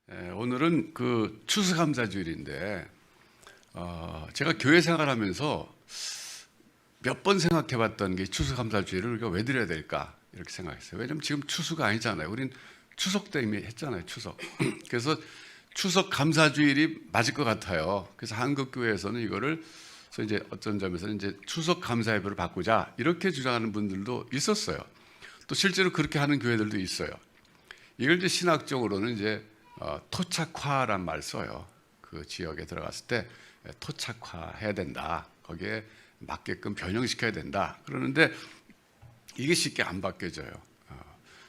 오늘은 그 추수감사주일인데 제가 교회 생활하면서 몇 번 생각해봤던 게 추수감사주일을 우리가 왜 드려야 될까 이렇게 생각했어요. 왜냐하면 지금 추수가 아니잖아요. 우린 추석 때 이미 했잖아요. 추석. 그래서 추석 감사주일이 맞을 것 같아요. 그래서 한국교회에서는 이거를 이제 어떤 점에서는 이제 추석 감사예배로 바꾸자 이렇게 주장하는 분들도 있었어요. 또 실제로 그렇게 하는 교회들도 있어요. 이걸 이제 신학적으로는 이제 토착화란 말 써요. 그 지역에 들어갔을 때 토착화해야 된다. 거기에 맞게끔 변형시켜야 된다. 그러는데 이게 쉽게 안 바뀌어져요.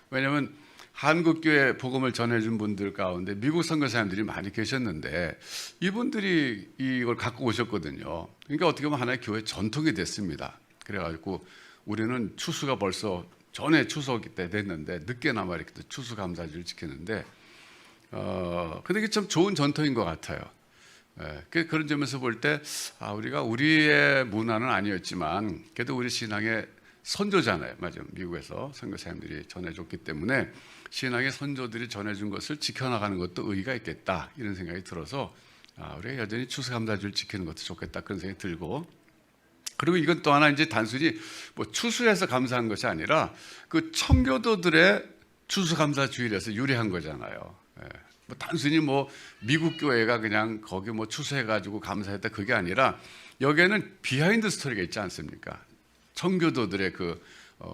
왜냐하면 한국교회 복음을 전해준 분들 가운데 미국 선교사님들이 많이 계셨는데 이분들이 이걸 갖고 오셨거든요. 그러니까 어떻게 보면 하나의 교회 전통이 됐습니다. 그래가지고 우리는 추수가 벌써 전에 추석 때 됐는데 늦게나마 이렇게 추수감사주를 지키는데 근데 이게 참 좋은 전통인 것 같아요. 그런 점에서 볼 때 우리가 우리의 문화는 아니었지만 그래도 우리 신앙의 선조잖아요. 맞아요. 미국에서 선교사님들이 전해줬기 때문에 신앙의 선조들이 전해준 것을 지켜나가는 것도 의의가 있겠다 이런 생각이 들어서 우리가 여전히 추수감사주를 지키는 것도 좋겠다 그런 생각이 들고, 그리고 이건 또 하나 이제 단순히 뭐 추수해서 감사한 것이 아니라 그 청교도들의 추수감사주일에서 유래한 거잖아요. 뭐 단순히 뭐 미국 교회가 그냥 거기 뭐 추수해가지고 감사했다 그게 아니라 여기에는 비하인드 스토리가 있지 않습니까? 청교도들의 그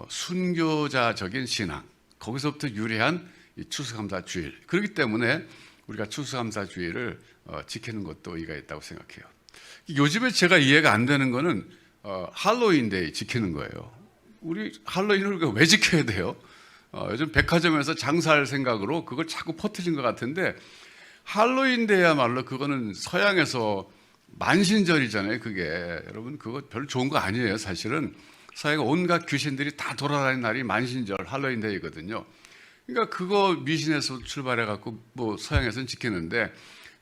순교자적인 신앙, 거기서부터 유래한 이 추수감사주일. 그렇기 때문에 우리가 추수감사주일을 지키는 것도 의의가 있다고 생각해요. 요즘에 제가 이해가 안 되는 거는 할로윈데이 지키는 거예요. 우리 할로윈을 왜 지켜야 돼요? 요즘 백화점에서 장사할 생각으로 그걸 자꾸 퍼뜨린 것 같은데, 할로윈데이야말로 그거는 서양에서 만신절이잖아요. 그게 여러분 그거 별로 좋은 거 아니에요. 사실은 서양에 온갖 귀신들이 다 돌아다니는 날이 만신절 할로윈데이거든요. 그러니까 그거 미신에서 출발해 갖고 뭐 서양에서는 지키는데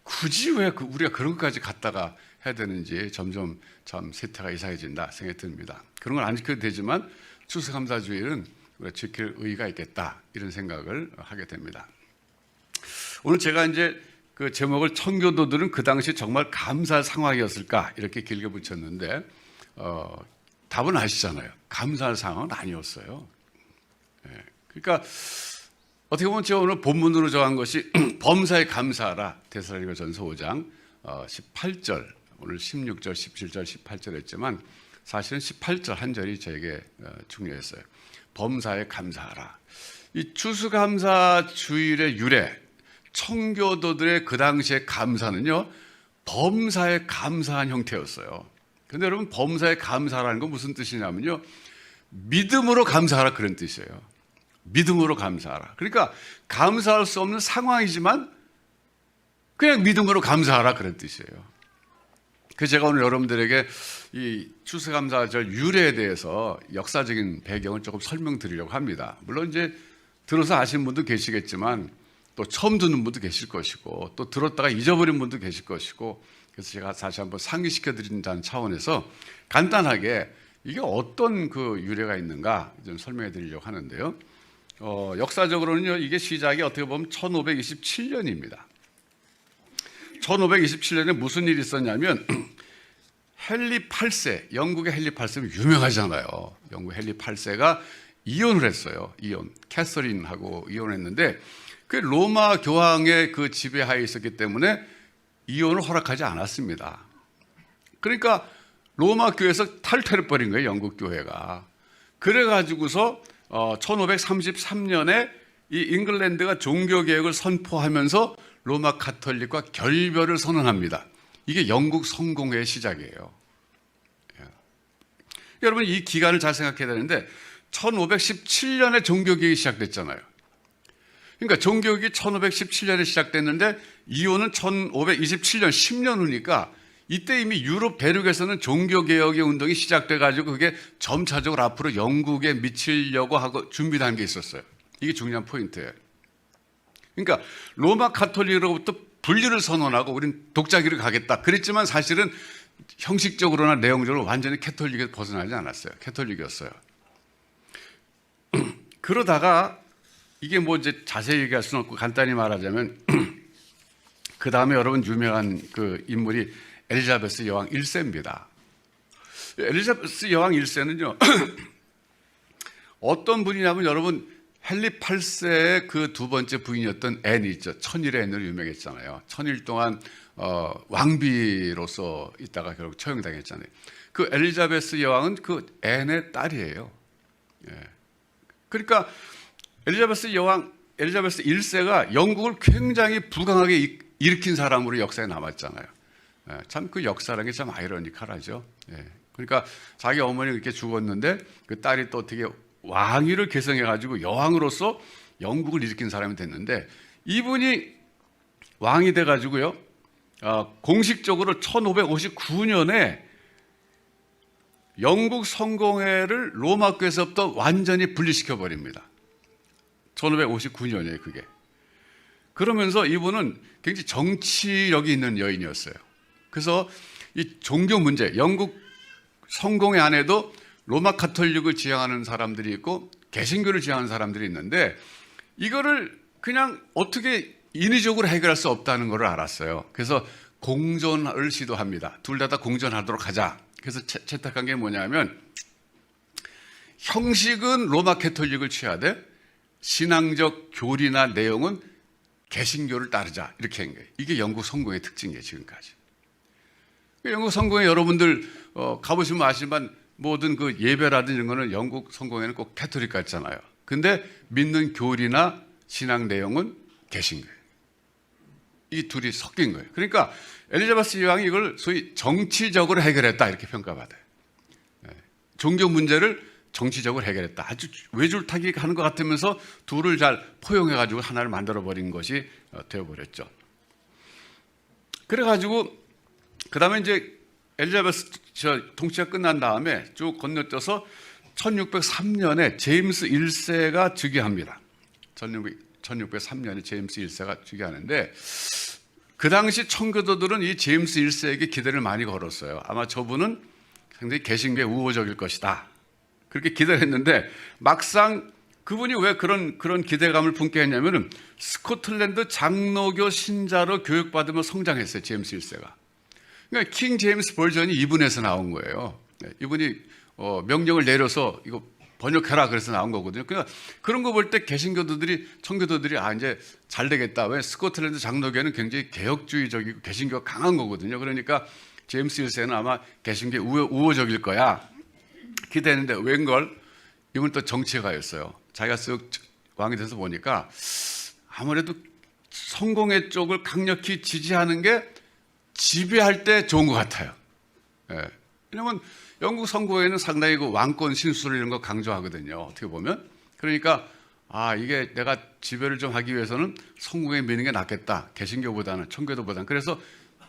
굳이 왜 우리가 그런 것까지 갖다가 해야 되는지 점점 참 세태가 이상해진다 생각이 듭니다. 그런 건 안 지켜도 되지만 추수감사주일은 우리가 지킬 의의가 있겠다 이런 생각을 하게 됩니다. 오늘 제가 이제 그 제목을 청교도들은 그 당시 정말 감사할 상황이었을까 이렇게 길게 붙였는데 답은 아시잖아요. 감사할 상황은 아니었어요. 그러니까 어떻게 보면 제가 오늘 본문으로 정한 것이 범사에 감사하라, 데살로니가전서 5장 18절, 오늘 16절, 17절, 18절 했지만 사실은 18절 한 절이 저에게 중요했어요. 범사에 감사하라. 이 추수감사주일의 유래, 청교도들의 그 당시의 감사는요, 범사에 감사한 형태였어요. 근데 여러분, 범사에 감사라는 건 무슨 뜻이냐면요, 믿음으로 감사하라 그런 뜻이에요. 믿음으로 감사하라. 그러니까 감사할 수 없는 상황이지만 그냥 믿음으로 감사하라 그런 뜻이에요. 그래서 제가 오늘 여러분들에게 이 추수감사절 유래에 대해서 역사적인 배경을 조금 설명드리려고 합니다. 물론 이제 들어서 아시는 분도 계시겠지만 또 처음 듣는 분도 계실 것이고 또 들었다가 잊어버린 분도 계실 것이고, 그래서 제가 다시 한번 상기시켜 드린다는 차원에서 간단하게 이게 어떤 그 유래가 있는가 좀 설명해 드리려고 하는데요. 역사적으로는요, 이게 시작이 어떻게 보면 1527년입니다. 1527년에 무슨 일이 있었냐면 헨리 8세, 영국의 헨리 8세는 유명하잖아요. 영국 헨리 8세가 이혼을 했어요. 캐서린하고 이혼했는데 그 로마 교황의 그 지배하에 있었기 때문에 이혼을 허락하지 않았습니다. 그러니까 로마 교회에서 탈퇴를 벌인 거예요. 영국 교회가. 그래가지고서 1533년에 이 잉글랜드가 종교개혁을 선포하면서 로마 가톨릭과 결별을 선언합니다. 이게 영국 성공회의 시작이에요. 여러분 이 기간을 잘 생각해야 되는데 1517년에 종교개혁이 시작됐잖아요. 그러니까 종교개혁이 1517년에 시작됐는데 이혼은 1527년 10년 후니까 이때 이미 유럽 대륙에서는 종교개혁의 운동이 시작돼가지고 그게 점차적으로 앞으로 영국에 미치려고 하고 준비한 게 있었어요. 이게 중요한 포인트예요. 그러니까 로마 가톨릭으로부터 분리를 선언하고 우린 독자기를 가겠다 그랬지만 사실은 형식적으로나 내용적으로 완전히 캐톨릭에서 벗어나지 않았어요. 캐톨릭이었어요. 그러다가 이게 뭐 이제 자세히 얘기할 수는 없고 간단히 말하자면 그 다음에 여러분 유명한 그 인물이 엘리자베스 여왕 1세입니다. 엘리자베스 여왕 1세는요 어떤 분이냐면 여러분 헨리 8세의 그 두 번째 부인이었던 앤이 있죠. 천일의 앤으로 유명했잖아요. 천일 동안 왕비로서 있다가 결국 처형당했잖아요. 그 엘리자베스 여왕은 그 앤의 딸이에요. 예. 그러니까 엘리자베스 1세가 영국을 굉장히 부강하게 일으킨 사람으로 역사에 남았잖아요. 예. 참 그 역사라는 게 참 아이러니컬하죠. 예. 그러니까 자기 어머니가 이렇게 죽었는데 그 딸이 또 어떻게 왕위를 계승해가지고 여왕으로서 영국을 일으킨 사람이 됐는데 이분이 왕이 돼가지고요 공식적으로 1559년에 영국 성공회를 로마교에서부터 완전히 분리시켜 버립니다. 1559년이에요 그게. 그러면서 이분은 굉장히 정치력이 있는 여인이었어요. 그래서 이 종교 문제, 영국 성공회 안에도 로마 가톨릭을 지향하는 사람들이 있고 개신교를 지향하는 사람들이 있는데 이거를 그냥 어떻게 인위적으로 해결할 수 없다는 걸 알았어요. 그래서 공존을 시도합니다. 둘 다 공존하도록 하자. 그래서 채택한 게 뭐냐면 형식은 로마 가톨릭을 취하되 신앙적 교리나 내용은 개신교를 따르자 이렇게 한 거예요. 이게 영국 성공의 특징이에요 지금까지. 영국 성공회 여러분들 가보시면 아시지만 모든 그 예배라든지 이런 거는 영국 성공회는 꼭 가톨릭 같잖아요. 근데 믿는 교리나 신앙 내용은 개신교예요. 이 둘이 섞인 거예요. 그러니까 엘리자베스 여왕이 이걸 소위 정치적으로 해결했다 이렇게 평가받아요. 종교 문제를 정치적으로 해결했다. 아주 외줄타기 하는 것 같으면서 둘을 잘 포용해가지고 하나를 만들어버린 것이 되어버렸죠. 그래가지고 그 다음에 이제 엘리자베스 통치가 끝난 다음에 쭉 건너뛰어서 1603년에 제임스 1세가 즉위합니다. 1603년에 제임스 1세가 즉위하는데 그 당시 청교도들은 이 제임스 1세에게 기대를 많이 걸었어요. 아마 저분은 상당히 개신교에 우호적일 것이다. 그렇게 기대했는데 막상 그분이 왜 그런 기대감을 품게 했냐면은 스코틀랜드 장로교 신자로 교육받으며 성장했어요. 제임스 1세가. 그러니까 킹 제임스 버전이 이분에서 나온 거예요. 이분이 명령을 내려서 이거 번역해라 그래서 나온 거거든요. 그러니까 그런 거 볼 때 개신교도들이 청교도들이 이제 잘 되겠다. 왜 스코틀랜드 장로교는 굉장히 개혁주의적이고 개신교가 강한 거거든요. 그러니까 제임스 1세는 아마 개신교에 우호적일 거야 기대했는데 웬걸 이분 또 정치가였어요. 자기가 쓱 왕이 돼서 보니까 아무래도 성공회 쪽을 강력히 지지하는 게 지배할 때 좋은 것 같아요. 예. 왜냐하면 영국 선거에는 상당히 그 왕권 신수를 이런 거 강조하거든요. 어떻게 보면. 그러니까 이게 내가 지배를 좀 하기 위해서는 성공에 미는 게 낫겠다. 개신교보다는 청교도보다는. 그래서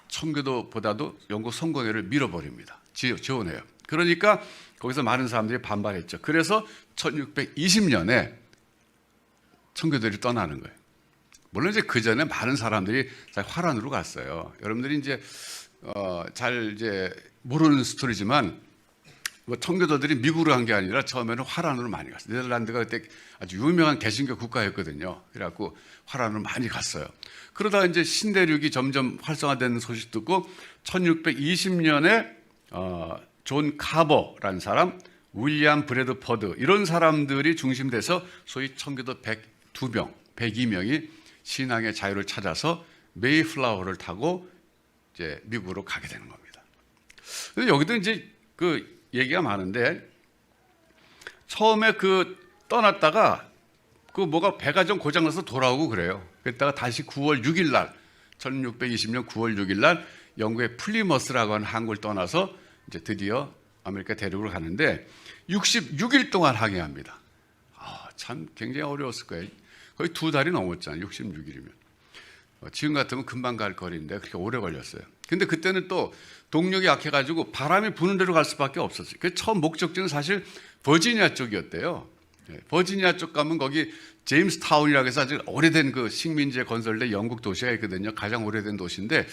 청교도보다도 영국 선거회를 밀어버립니다. 지원해요. 그러니까 거기서 많은 사람들이 반발했죠. 그래서 1620년에 청교도들이 떠나는 거예요. 물론 이제 그 전에 많은 사람들이 화란으로 갔어요. 여러분들이 이제 잘 이제 모르는 스토리지만 뭐 청교도들이 미국으로 간 게 아니라 처음에는 화란으로 많이 갔어요. 네덜란드가 그때 아주 유명한 개신교 국가였거든요. 그래갖고 화란으로 많이 갔어요. 그러다 이제 신대륙이 점점 활성화되는 소식 듣고 1620년에 존 카버라는 사람, 윌리엄 브래드퍼드 이런 사람들이 중심돼서 소위 청교도 102명이 신앙의 자유를 찾아서 메이플라워를 타고 이제 미국으로 가게 되는 겁니다. 근데 여기도 이제 그 얘기가 많은데 처음에 그 떠났다가 그 뭐가 배가 좀 고장나서 돌아오고 그래요. 그랬다가 다시 9월 6일 날 1620년 9월 6일 날 영국의 플리머스라고 하는 항구를 떠나서 이제 드디어 아메리카 대륙으로 가는데 66일 동안 항해합니다. 참 굉장히 어려웠을 거예요. 거의 2달이 넘었잖아요. 66일이면. 지금 같으면 금방 갈 거리인데 그렇게 오래 걸렸어요. 근데 그때는 또 동력이 약해가지고 바람이 부는 대로 갈 수밖에 없었어요. 그 처음 목적지는 사실 버지니아 쪽이었대요. 버지니아 쪽 가면 거기 제임스 타운이라고 해서 아주 오래된 그 식민지에 건설된 영국 도시가 있거든요. 가장 오래된 도시인데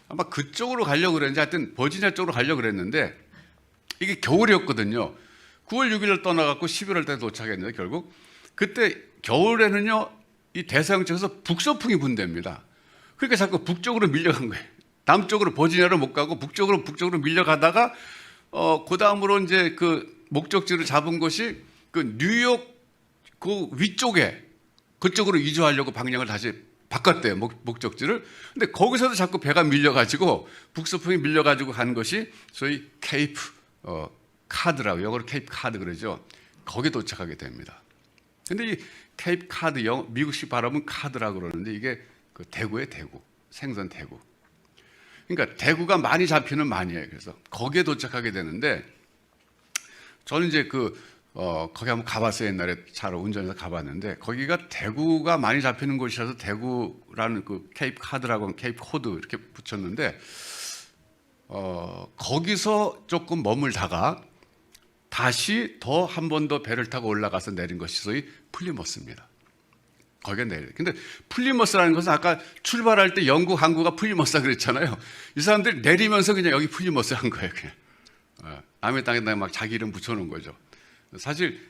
아마 그쪽으로 가려고 그랬는지 하여튼 버지니아 쪽으로 가려고 그랬는데 이게 겨울이었거든요. 9월 6일을 떠나갖고 11월 때 도착했는데 결국 그때 겨울에는요 이 대서양 쪽에서 북서풍이 분대입니다. 그러니까 자꾸 북쪽으로 밀려간 거예요. 남쪽으로 버지니아로 못 가고 북쪽으로 밀려가다가 그 다음으로 이제 그 목적지를 잡은 것이 그 뉴욕 그 위쪽에 그쪽으로 이주하려고 방향을 다시 바꿨대요. 목적지를. 근데 거기서도 자꾸 배가 밀려가지고 북서풍이 밀려가지고 간 것이 소위 케이프 카드라고, 영어로 케이프 카드 그러죠. 거기에 도착하게 됩니다. 근데 이 케이프 카드, 미국식 발음은 카드라고 그러는데 이게 그 대구의 대구, 생선 대구. 그러니까 대구가 많이 잡히는 만이에요. 그래서 거기에 도착하게 되는데 저는 이제 거기 한번 가봤어요. 옛날에 차로 운전해서 가봤는데 거기가 대구가 많이 잡히는 곳이라서 대구라는 그 케이프 카드라고 케이프 코드 이렇게 붙였는데 거기서 조금 머물다가 다시 더 한 번 더 배를 타고 올라가서 내린 것이 소위 플리머스입니다. 거기에 내려요. 근데 플리머스라는 것은 아까 출발할 때 영국 항구가 플리머스라 그랬잖아요. 이 사람들이 내리면서 그냥 여기 플리머스 한 거예요. 그냥 아메 땅에다 막 자기 이름 붙여놓은 거죠. 사실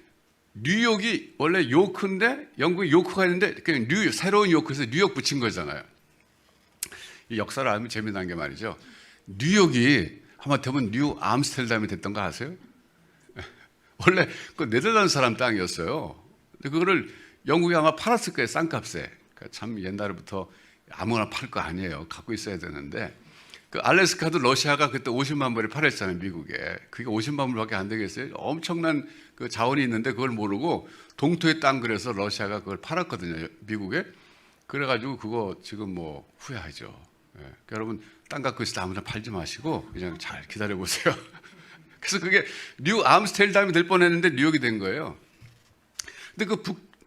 뉴욕이 원래 요크인데 영국에 요크가 있는데 그냥 뉴욕, 새로운 요크에서 뉴욕 붙인 거잖아요. 이 역사를 알면 재미난 게 말이죠. 뉴욕이 하마터면 뉴 암스테르담이 됐던 거 아세요? 원래 그 네덜란드 사람 땅이었어요. 근데 그거를 영국이 아마 팔았을 거예요. 싼 값에. 그러니까 참 옛날부터 아무거나 팔 거 아니에요. 갖고 있어야 되는데 그 알래스카도 러시아가 그때 50만 불에 팔았잖아요. 미국에. 그게 50만 불밖에 안 되겠어요. 엄청난 그 자원이 있는데 그걸 모르고 동토의 땅 그래서 러시아가 그걸 팔았거든요. 미국에. 그래가지고 그거 지금 뭐 후회하죠. 그러니까 여러분 땅 갖고 있을 때 아무나 팔지 마시고 그냥 잘 기다려 보세요. 그래서 그게 뉴 암스테르담이 될 뻔했는데 뉴욕이 된 거예요. 근데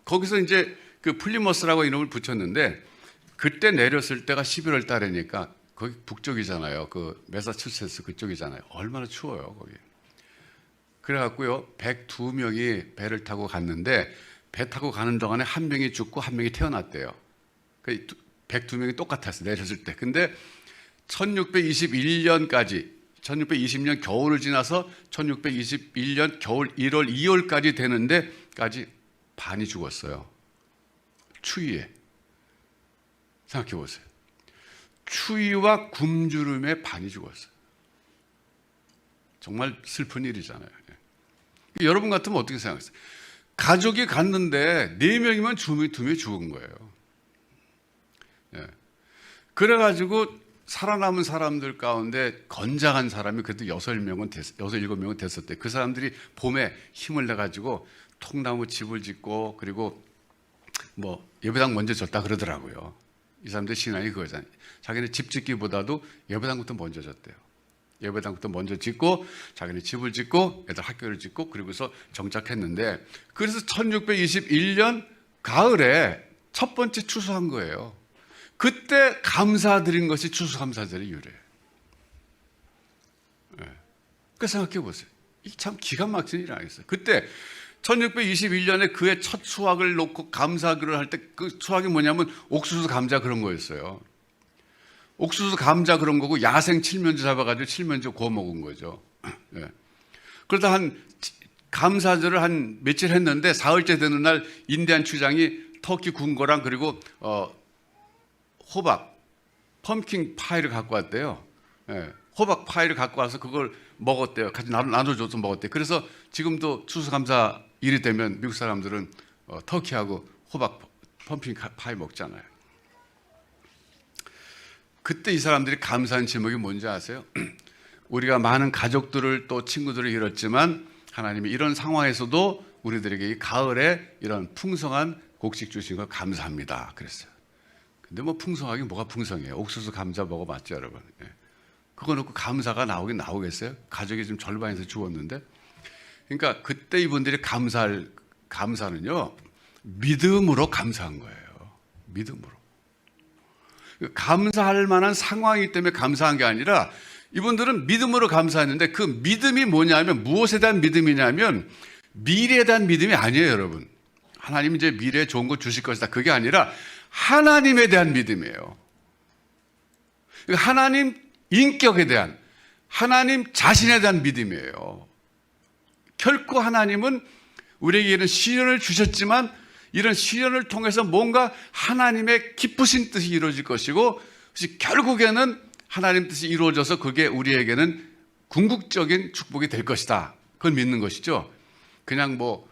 거기서 이제 그 플리머스라고 이름을 붙였는데 그때 내렸을 때가 11월 달이니까 거기 북쪽이잖아요. 그 매사추세츠 그쪽이잖아요. 얼마나 추워요, 거기. 그래갖고요, 102명이 배를 타고 갔는데 배 타고 가는 동안에 한 명이 죽고 한 명이 태어났대요. 102명이 똑같았어요, 내렸을 때. 근데 1620년 겨울을 지나서 1621년 겨울 1월, 2월까지 되는데까지 반이 죽었어요. 추위에. 생각해 보세요. 추위와 굶주림에 반이 죽었어요. 정말 슬픈 일이잖아요. 여러분 같으면 어떻게 생각하세요? 가족이 갔는데 4명이면 2명이 죽은 거예요. 그래가지고 살아남은 사람들 가운데 건장한 사람이 그래도 7명은 됐었대. 그 사람들이 봄에 힘을 내가지고 통나무 집을 짓고 그리고 뭐 예배당 먼저 졌다 그러더라고요. 이 사람들 신앙이 그거잖아요. 자기네 집 짓기보다도 예배당부터 먼저 졌대요. 예배당부터 먼저 짓고 자기네 집을 짓고 애들 학교를 짓고 그리고서 정착했는데 그래서 1621년 가을에 첫 번째 추수한 거예요. 그때 감사드린 것이 추수감사절의 유래예요. 그 생각해 보세요. 이 참 기가 막힌 일 아니겠어요? 그때 1621년에 그의 첫 수확을 놓고 감사기를 할 때 그 수확이 뭐냐면 옥수수 감자 그런 거였어요. 옥수수 감자 그런 거고 야생 칠면조 잡아가지고 칠면조 구워 먹은 거죠. 그러다 감사절을 한 며칠 했는데 사흘째 되는 날 인디안 추장이 터키 구운 거랑 그리고 호박, 펌킨 파이를 갖고 왔대요. 호박 파이를 갖고 와서 그걸 먹었대요. 같이 나눠줘서 먹었대요. 그래서 지금도 추수감사일이 되면 미국 사람들은 터키하고 호박 펌킨 파이 먹잖아요. 그때 이 사람들이 감사한 제목이 뭔지 아세요? 우리가 많은 가족들을 또 친구들을 잃었지만 하나님이 이런 상황에서도 우리들에게 이 가을에 이런 풍성한 곡식 주신 걸 감사합니다. 그랬어요. 근데 뭐 풍성하긴 뭐가 풍성해요. 옥수수 감자 먹어봤죠, 여러분. 그거 놓고 감사가 나오겠어요? 가족이 지금 절반에서 죽었는데. 그러니까 그때 이분들이 감사는요, 믿음으로 감사한 거예요. 믿음으로. 감사할 만한 상황이기 때문에 감사한 게 아니라 이분들은 믿음으로 감사했는데 그 믿음이 뭐냐면 무엇에 대한 믿음이냐면 미래에 대한 믿음이 아니에요, 여러분. 하나님 이제 미래에 좋은 거 주실 것이다. 그게 아니라 하나님에 대한 믿음이에요. 하나님 인격에 대한, 하나님 자신에 대한 믿음이에요. 결코 하나님은 우리에게 이런 시련을 주셨지만 이런 시련을 통해서 뭔가 하나님의 기쁘신 뜻이 이루어질 것이고 그래서 결국에는 하나님 뜻이 이루어져서 그게 우리에게는 궁극적인 축복이 될 것이다. 그걸 믿는 것이죠. 그냥 뭐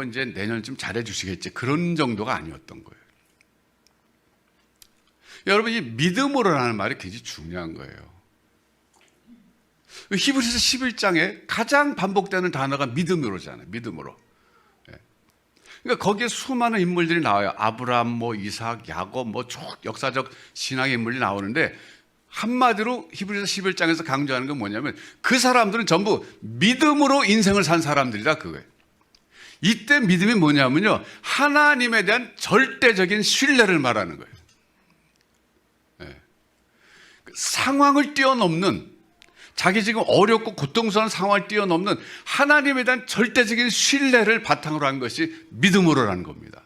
이제 내년쯤 잘해 주시겠지. 그런 정도가 아니었던 거예요. 여러분, 이 믿음으로라는 말이 굉장히 중요한 거예요. 히브리서 11장에 가장 반복되는 단어가 믿음으로잖아요. 믿음으로. 그러니까 거기에 수많은 인물들이 나와요. 아브라함, 이삭, 야곱, 쭉 역사적 신앙의 인물이 나오는데 한마디로 히브리서 11장에서 강조하는 건 뭐냐면 그 사람들은 전부 믿음으로 인생을 산 사람들이다 그거예요. 이때 믿음이 뭐냐면요, 하나님에 대한 절대적인 신뢰를 말하는 거예요. 상황을 뛰어넘는, 자기 지금 어렵고 고통스러운 상황을 뛰어넘는 하나님에 대한 절대적인 신뢰를 바탕으로 한 것이 믿음으로라는 겁니다.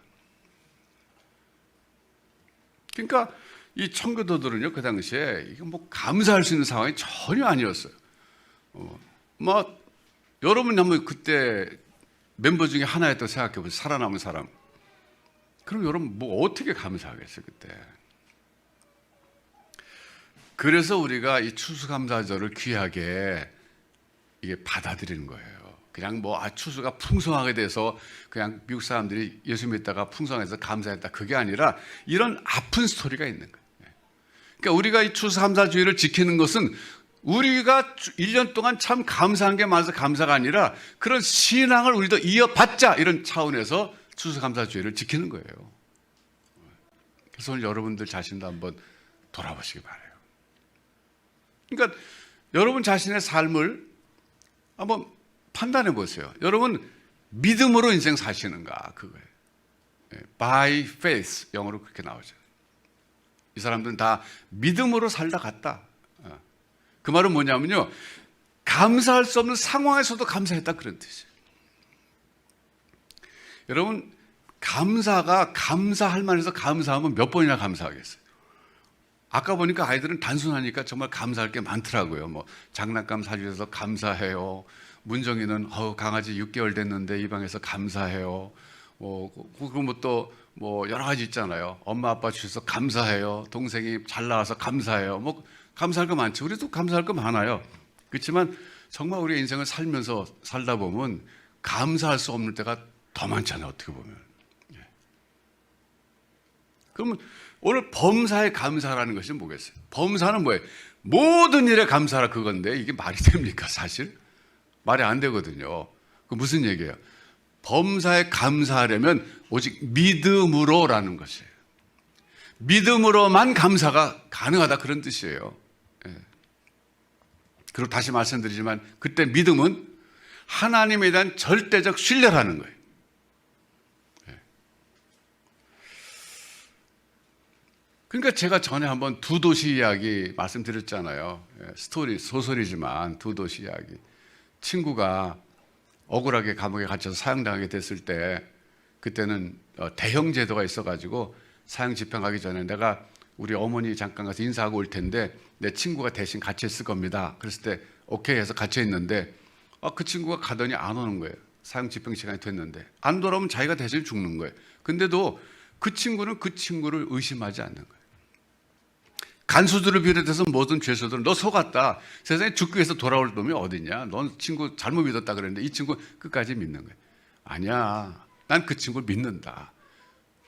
그러니까 이 청교도들은요, 그 당시에 이게 감사할 수 있는 상황이 전혀 아니었어요. 여러분 한번 그때 멤버 중에 하나였다고 생각해 보세요. 살아남은 사람. 그럼 여러분 어떻게 감사하겠어요 그때? 그래서 우리가 이 추수감사절을 귀하게 이게 받아들이는 거예요. 그냥 추수가 풍성하게 돼서 그냥 미국 사람들이 예수 믿다가 풍성해서 감사했다, 그게 아니라 이런 아픈 스토리가 있는 거예요. 그러니까 우리가 이 추수감사주의를 지키는 것은 우리가 1년 동안 참 감사한 게 많아서 감사가 아니라 그런 신앙을 우리도 이어받자, 이런 차원에서 추수감사주의를 지키는 거예요. 그래서 오늘 여러분들 자신도 한번 돌아보시기 바라요. 그러니까 여러분 자신의 삶을 한번 판단해 보세요. 여러분 믿음으로 인생 사시는가, 그거예요. By faith, 영어로 그렇게 나오죠. 이 사람들은 다 믿음으로 살다 갔다. 그 말은 뭐냐면요, 감사할 수 없는 상황에서도 감사했다, 그런 뜻이에요. 여러분, 감사할 만해서 감사하면 몇 번이나 감사하겠어요? 아까 보니까 아이들은 단순하니까 정말 감사할 게 많더라고요. 장난감 사주셔서 감사해요. 문정이는 강아지 6개월 됐는데 입양해서 감사해요. 그리고 또 여러 가지 있잖아요. 엄마 아빠 주셔서 감사해요. 동생이 잘 나와서 감사해요. 감사할 거 많죠. 우리도 감사할 거 많아요. 그렇지만 정말 우리 인생을 살다 보면 감사할 수 없는 때가 더 많잖아요. 어떻게 보면. 그러면 오늘 범사에 감사라는 것이 뭐겠어요? 범사는 뭐예요? 모든 일에 감사라, 그건데 이게 말이 됩니까? 사실 말이 안 되거든요. 그 무슨 얘기예요? 범사에 감사하려면 오직 믿음으로라는 것이에요. 믿음으로만 감사가 가능하다, 그런 뜻이에요. 그리고 다시 말씀드리지만 그때 믿음은 하나님에 대한 절대적 신뢰라는 거예요. 그러니까 제가 전에 한번 두 도시 이야기 말씀드렸잖아요. 소설이지만 두 도시 이야기. 친구가 억울하게 감옥에 갇혀서 사형당하게 됐을 때, 그때는 대형 제도가 있어가지고 사형 집행하기 전에 내가 우리 어머니 잠깐 가서 인사하고 올 텐데 내 친구가 대신 같이 있을 겁니다. 그랬을 때 오케이 해서 갇혀 있는데 그 친구가 가더니 안 오는 거예요. 사형 집행 시간이 됐는데 안 돌아오면 자기가 대신 죽는 거예요. 근데도 그 친구는 그 친구를 의심하지 않는 거예요. 간수들을 비롯해서 모든 죄수들은 너 속았다. 세상에 죽기 위해서 돌아올 놈이 어딨냐. 넌 친구 잘못 믿었다 그랬는데 이 친구 끝까지 믿는 거예요. 아니야. 난 그 친구를 믿는다.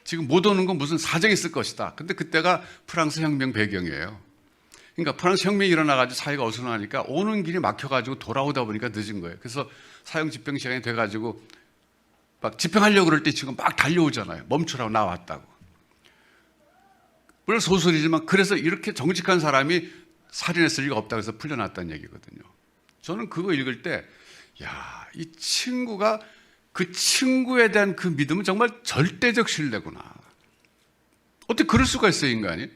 지금 못 오는 건 무슨 사정이 있을 것이다. 근데 그때가 프랑스 혁명 배경이에요. 그러니까 프랑스 혁명이 일어나가지고 사회가 어수선하니까 오는 길이 막혀가지고 돌아오다 보니까 늦은 거예요. 그래서 사형 집행 시간이 돼가지고 막 집행하려고 그럴 때 이 친구가 막 달려오잖아요. 멈추라고, 나왔다고. 물론 소설이지만 그래서 이렇게 정직한 사람이 살인했을 리가 없다고 해서 풀려났다는 얘기거든요. 저는 그거 읽을 때 이 친구가 그 친구에 대한 그 믿음은 정말 절대적 신뢰구나. 어떻게 그럴 수가 있어요, 인간이?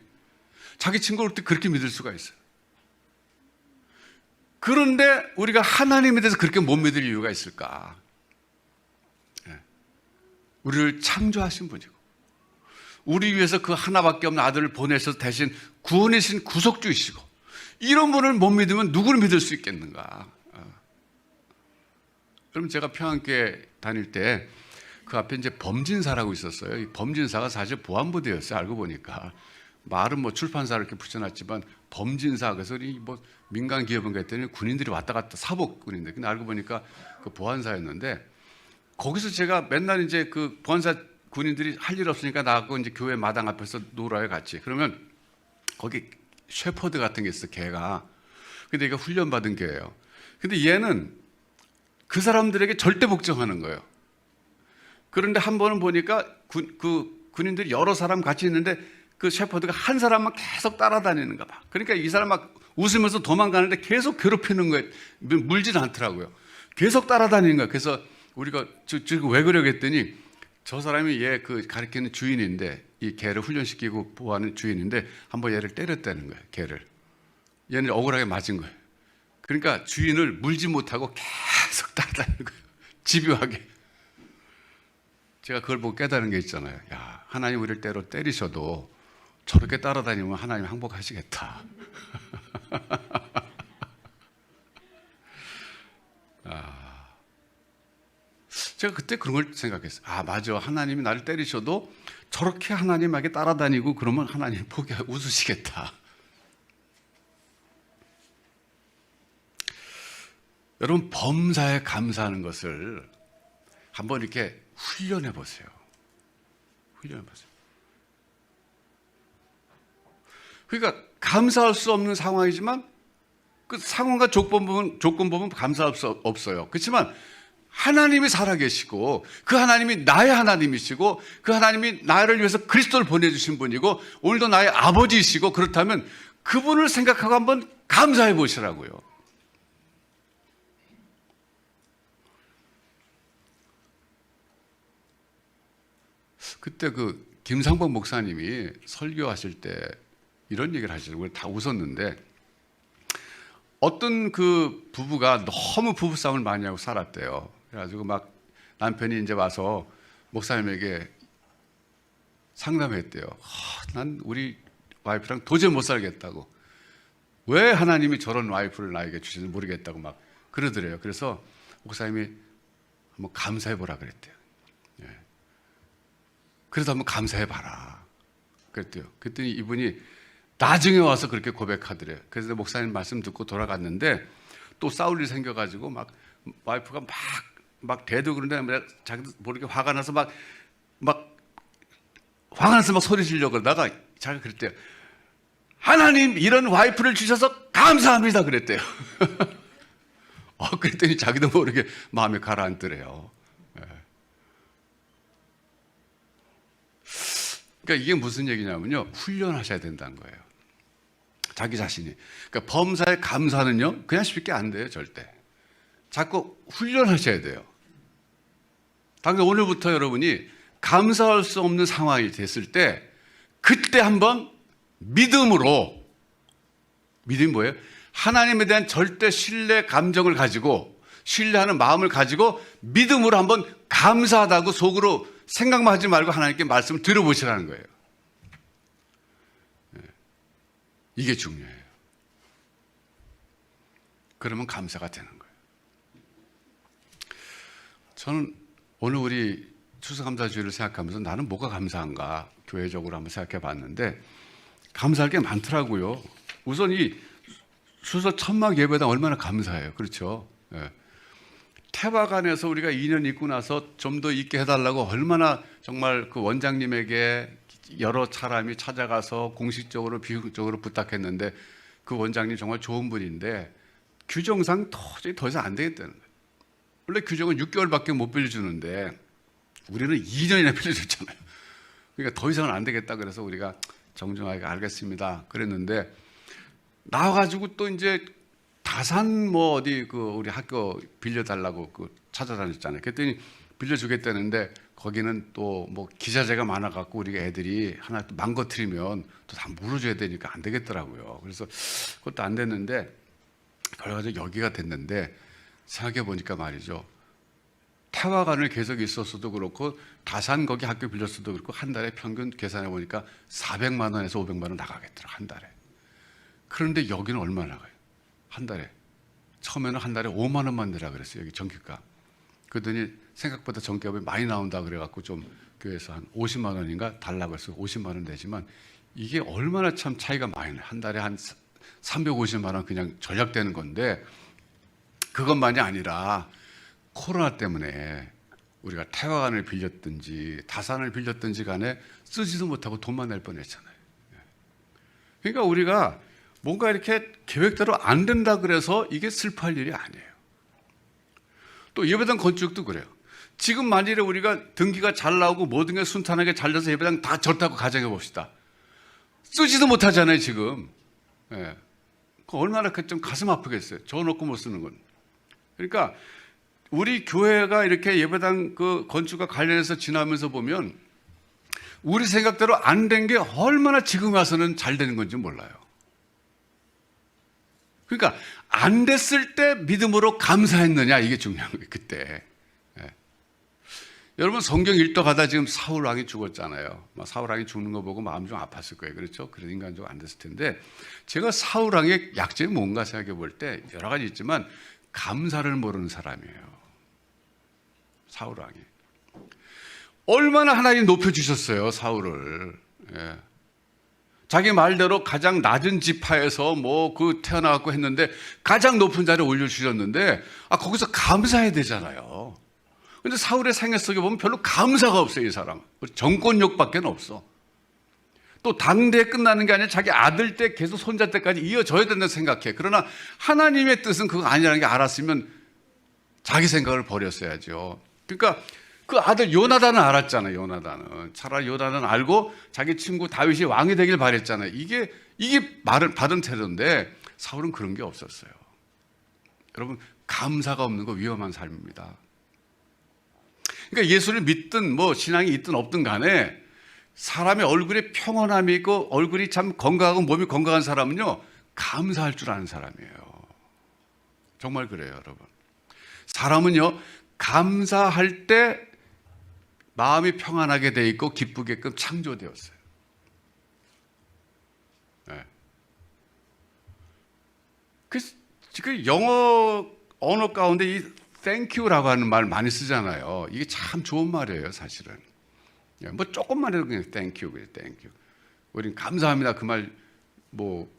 자기 친구를 어떻게 그렇게 믿을 수가 있어요? 그런데 우리가 하나님에 대해서 그렇게 못 믿을 이유가 있을까? 우리를 창조하신 분이고 우리 위해서 그 하나밖에 없는 아들을 보내셔서 대신 구원해 주신 구속주이시고, 이런 분을 못 믿으면 누구를 믿을 수 있겠는가? 그럼 제가 평안교회 다닐 때 그 앞에 이제 범진사라고 있었어요. 이 범진사가 사실 보안부대였어요. 알고 보니까 말은 뭐 출판사를 이렇게 붙여놨지만 범진사, 그래서 이 뭐 민간 기업인가 했더니 군인들이 왔다 갔다 사복 군인들. 근데 알고 보니까 그 보안사였는데, 거기서 제가 맨날 이제 그 보안사 군인들이 할 일 없으니까 나가고 이제 교회 마당 앞에서 놀아요, 같이. 그러면 거기 셰퍼드 같은 게 있어, 개가. 근데 얘가 훈련받은 개예요. 근데 얘는 그 사람들에게 절대 복종하는 거예요. 그런데 한 번은 보니까 그 군인들이 여러 사람 같이 있는데 그 셰퍼드가 한 사람만 계속 따라다니는가 봐. 그러니까 이 사람 막 웃으면서 도망가는데 계속 괴롭히는 거예요. 물지는 않더라고요. 계속 따라다니는 거예요. 그래서 우리가 지금 왜 그러고 했더니, 저 사람이 얘 그 가르치는 주인인데, 이 개를 훈련시키고 보호하는 주인인데 한번 얘를 때렸다는 거예요. 개를. 얘는 억울하게 맞은 거예요. 그러니까 주인을 물지 못하고 계속 따라다니는 거예요. 집요하게. 제가 그걸 보고 깨달은 게 있잖아요. 야, 하나님 우리를 때리셔도 저렇게 따라다니면 하나님 항복하시겠다. 제가 그때 그런 걸 생각했어요. 아, 맞아. 하나님이 나를 때리셔도 저렇게 하나님에게 따라다니고 그러면 하나님 웃으시겠다. 여러분, 범사에 감사하는 것을 한번 이렇게 훈련해 보세요. 훈련해 보세요. 그러니까 감사할 수 없는 상황이지만 그 상황과 조건 보면 감사할 수 없어요. 그렇지만 하나님이 살아계시고 그 하나님이 나의 하나님이시고 그 하나님이 나를 위해서 그리스도를 보내주신 분이고 오늘도 나의 아버지이시고, 그렇다면 그분을 생각하고 한번 감사해 보시라고요. 그때 그 김상복 목사님이 설교하실 때 이런 얘기를 하시더라고요. 우리 다 웃었는데, 어떤 그 부부가 너무 부부싸움을 많이 하고 살았대요. 그래가지고 막 남편이 이제 와서 목사님에게 상담했대요. 난 우리 와이프랑 도저히 못 살겠다고. 왜 하나님이 저런 와이프를 나에게 주시는지 모르겠다고 막 그러더래요. 그래서 목사님이 한번 감사해 보라 그랬대요. 예. 그래서 한번 감사해 봐라 그랬대요. 그랬더니 이분이 나중에 와서 그렇게 고백하더래요. 그래서 목사님 말씀 듣고 돌아갔는데 또 싸울 일이 생겨가지고 막 와이프가 막 대도 그러는데 자기도 모르게 화가 나서 막 화가 나서 막 소리 지르려고 그러다가 자기가 그랬대요. 하나님, 이런 와이프를 주셔서 감사합니다 그랬대요. 그랬더니 자기도 모르게 마음이 가라앉더래요. 그러니까 이게 무슨 얘기냐면요, 훈련하셔야 된다는 거예요. 자기 자신이. 그러니까 범사에 감사는요, 그냥 쉽게 안 돼요, 절대. 자꾸 훈련하셔야 돼요. 당장 오늘부터 여러분이 감사할 수 없는 상황이 됐을 때, 그때 한번 믿음이 뭐예요? 하나님에 대한 절대 신뢰 감정을 가지고, 신뢰하는 마음을 가지고 믿음으로 한번 감사하다고 속으로 생각만 하지 말고 하나님께 말씀을 들어보시라는 거예요. 이게 중요해요. 그러면 감사가 되는 거예요. 저는 오늘 우리 추수감사주일을 생각하면서 나는 뭐가 감사한가 교회적으로 한번 생각해 봤는데, 감사할 게 많더라고요. 우선 이 수서 천막 예배당 얼마나 감사해요. 그렇죠? 예. 태화관에서 우리가 2년 있고 나서 좀 더 있게 해달라고 얼마나 정말 그 원장님에게 여러 사람이 찾아가서 공식적으로 비공식적으로 부탁했는데, 그 원장님 정말 좋은 분인데 규정상 도저히 더 이상 안 되겠다는 거예요. 원래 규정은 6개월밖에 못 빌려주는데 우리는 2년이나 빌려줬잖아요. 그러니까 더 이상은 안 되겠다 그래서 우리가 정중하게 알겠습니다 그랬는데, 나와가지고 또 이제 다산 뭐 어디 그 우리 학교 빌려달라고 그 찾아다녔잖아요. 그랬더니 빌려주겠다는데 거기는 또 뭐 기자재가 많아갖고 우리가 애들이 하나 또 망가뜨리면 또 다 물어줘야 되니까 안 되겠더라고요. 그래서 그것도 안 됐는데, 그래가지고 여기가 됐는데, 생각해 보니까 말이죠, 태화관을 계속 있었어도 그렇고 다산 거기 학교 빌렸어도 그렇고 한 달에 평균 계산해 보니까 400만 원에서 500만 원 나가겠더라, 한 달에. 그런데 여기는 얼마 나가요? 한 달에. 처음에는 한 달에 5만 원만 내라 그랬어요, 여기 전기값. 그러더니 생각보다 전기값이 많이 나온다 그래갖고 좀 교회에서 한 50만 원인가 달라고 해서 50만 원 내지만 이게 얼마나 참 차이가 많이 나요. 한 달에 한 350만 원 그냥 절약되는 건데, 그것만이 아니라 코로나 때문에 우리가 태화관을 빌렸든지 다산을 빌렸든지 간에 쓰지도 못하고 돈만 낼 뻔했잖아요. 그러니까 우리가 뭔가 이렇게 계획대로 안 된다 그래서 이게 슬퍼할 일이 아니에요. 또 예배당 건축도 그래요. 지금 만일에 우리가 등기가 잘 나오고 모든 게 순탄하게 잘 돼서 예배당 다 졌다고 가정해 봅시다. 쓰지도 못하잖아요, 지금. 예. 얼마나 좀 가슴 아프겠어요. 저어놓고 못 쓰는 건. 그러니까 우리 교회가 이렇게 예배당 그 건축과 관련해서 지나면서 보면 우리 생각대로 안 된 게 얼마나 지금 와서는 잘 되는 건지 몰라요. 그러니까 안 됐을 때 믿음으로 감사했느냐, 이게 중요한 거예요, 그때. 예. 여러분, 성경 읽다가다 지금 사울 왕이 죽었잖아요. 사울 왕이 죽는 거 보고 마음 좀 아팠을 거예요. 그렇죠? 그런 인간적으로 안 됐을 텐데, 제가 사울 왕의 약점이 뭔가 생각해 볼 때 여러 가지 있지만 감사를 모르는 사람이에요. 사울 왕이. 얼마나 하나님 높여주셨어요, 사울을. 예. 자기 말대로 가장 낮은 지파에서 태어나갖고 했는데 가장 높은 자리에 올려주셨는데, 거기서 감사해야 되잖아요. 근데 사울의 생애 속에 보면 별로 감사가 없어요, 이 사람. 정권욕밖에 없어. 또 당대에 끝나는 게 아니라 자기 아들 때 계속 손자 때까지 이어져야 된다고 생각해. 그러나 하나님의 뜻은 그거 아니라는 게 알았으면 자기 생각을 버렸어야죠. 그러니까 그 아들 요나단은 알았잖아요. 요나단은 차라리 요나단은 알고 자기 친구 다윗이 왕이 되길 바랬잖아요. 이게 말을 받은 태도인데 사울은 그런 게 없었어요. 여러분, 감사가 없는 거 위험한 삶입니다. 그러니까 예수를 믿든 신앙이 있든 없든 간에 사람의 얼굴에 평온함이 있고 얼굴이 참 건강하고 몸이 건강한 사람은요, 감사할 줄 아는 사람이에요. 정말 그래요, 여러분. 사람은요, 감사할 때 마음이 평안하게 돼 있고 기쁘게끔 창조되었어요. 네. 그 영어 언어 가운데 이 thank you라고 하는 말 많이 쓰잖아요. 이게 참 좋은 말이에요, 사실은. 조금만 해도 그냥 thank you, thank you. 우린 감사합니다. 그 말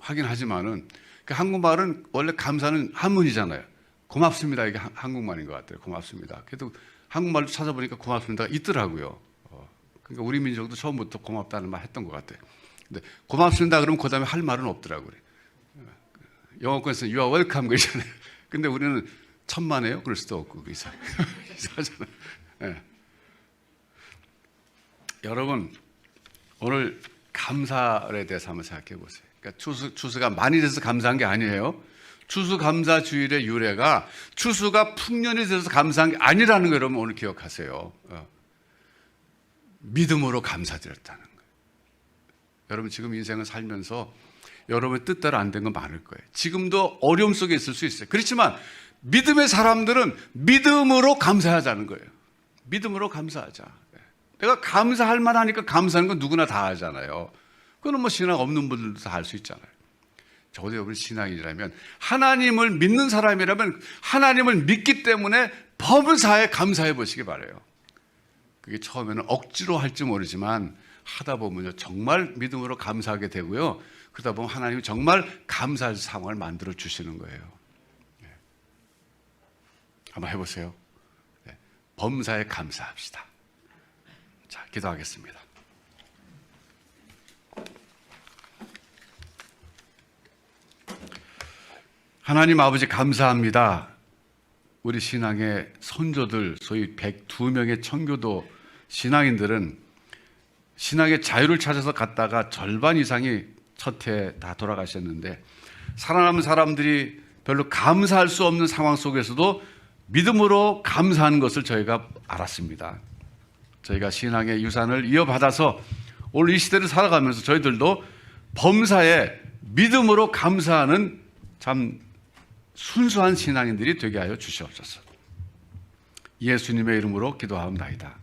하긴 하지만은 그 한국말은 원래 감사는 한문이잖아요. 고맙습니다. 이게 한국말인 것 같아요. 고맙습니다. 그래도 한국말로 찾아보니까 고맙습니다가 있더라고요. 그러니까 우리 민족도 처음부터 고맙다는 말 했던 것 같아요. 근데 고맙습니다 그러면 그 다음에 할 말은 없더라고요. 영어권에서는 you are welcome 그러잖아요. 근데 우리는 천만에요? 그럴 수도 없고 이상하잖아요. 네. 여러분, 오늘 감사에 대해서 한번 생각해 보세요. 그러니까 추수가 많이 돼서 감사한 게 아니에요. 추수감사주일의 유래가 추수가 풍년이 돼서 감사한 게 아니라는 거 여러분 오늘 기억하세요. 믿음으로 감사드렸다는 거예요. 여러분, 지금 인생을 살면서 여러분의 뜻대로 안 된 건 많을 거예요. 지금도 어려움 속에 있을 수 있어요. 그렇지만 믿음의 사람들은 믿음으로 감사하자는 거예요. 믿음으로 감사하자. 내가 감사할 만하니까 감사하는 건 누구나 다 하잖아요. 그건 신앙 없는 분들도 다 할 수 있잖아요. 적어도 여러분 신앙인이라면, 하나님을 믿는 사람이라면 하나님을 믿기 때문에 범사에 감사해 보시기 바라요. 그게 처음에는 억지로 할지 모르지만 하다 보면요, 정말 믿음으로 감사하게 되고요. 그러다 보면 하나님이 정말 감사할 상황을 만들어 주시는 거예요. 네. 한번 해보세요. 네. 범사에 감사합시다. 자, 기도하겠습니다. 하나님 아버지, 감사합니다. 우리 신앙의 선조들, 소위 102명의 청교도 신앙인들은 신앙의 자유를 찾아서 갔다가 절반 이상이 첫 해 다 돌아가셨는데, 살아남은 사람들이 별로 감사할 수 없는 상황 속에서도 믿음으로 감사하는 것을 저희가 알았습니다. 저희가 신앙의 유산을 이어받아서 오늘 이 시대를 살아가면서 저희들도 범사에 믿음으로 감사하는 참 순수한 신앙인들이 되게 하여 주시옵소서. 예수님의 이름으로 기도하옵나이다.